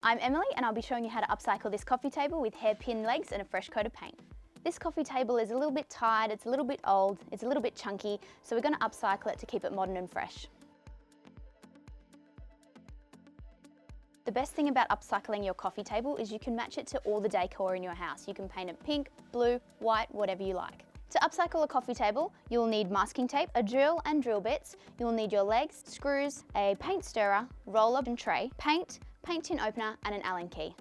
I'm Emily and I'll be showing you how to upcycle this coffee table with hairpin legs and a fresh coat of paint. This coffee table is a little bit tired, it's a little bit old, it's a little bit chunky, so we're going to upcycle it to keep it modern and fresh. The best thing about upcycling your coffee table is you can match it to all the decor in your house. You can paint it pink, blue, white, whatever you like. To upcycle a coffee table, you'll need masking tape, a drill and drill bits, you'll need your legs, screws, a paint stirrer, roller and tray, paint tin opener and an Allen key.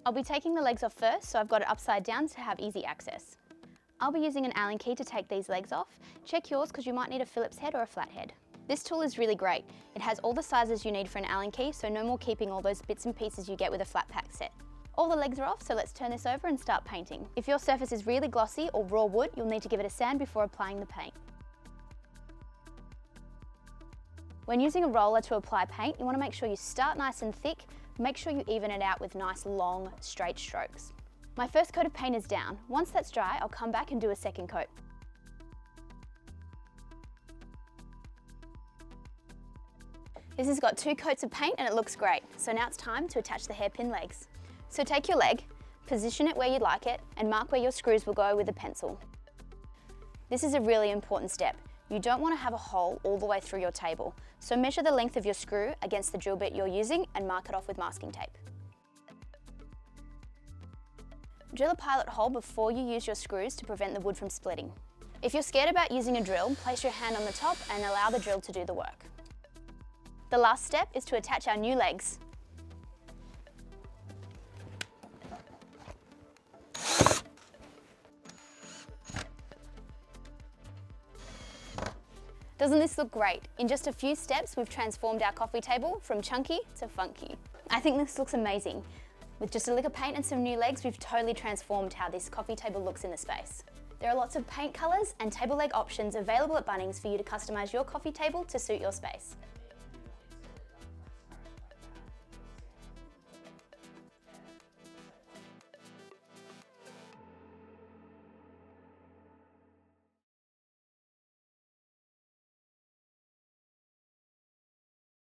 I'll be taking the legs off first, so I've got it upside down to have easy access. I'll be using an Allen key to take these legs off. Check yours because you might need a Phillips head or a flat head. This tool is really great. It has all the sizes you need for an Allen key, so no more keeping all those bits and pieces you get with a flat pack set. All the legs are off, so let's turn this over and start painting. If your surface is really glossy or raw wood, you'll need to give it a sand before applying the paint. When using a roller to apply paint, you want to make sure you start nice and thick. Make sure you even it out with nice, long, straight strokes. My first coat of paint is down. Once that's dry, I'll come back and do a second coat. This has got 2 coats of paint and it looks great. So now it's time to attach the hairpin legs. So take your leg, position it where you'd like it, and mark where your screws will go with a pencil. This is a really important step. You don't want to have a hole all the way through your table, so measure the length of your screw against the drill bit you're using and mark it off with masking tape. Drill a pilot hole before you use your screws to prevent the wood from splitting. If you're scared about using a drill, place your hand on the top and allow the drill to do the work. The last step is to attach our new legs. Doesn't this look great? In just a few steps, we've transformed our coffee table from chunky to funky. I think this looks amazing. With just a lick of paint and some new legs, we've totally transformed how this coffee table looks in the space. There are lots of paint colours and table leg options available at Bunnings for you to customise your coffee table to suit your space.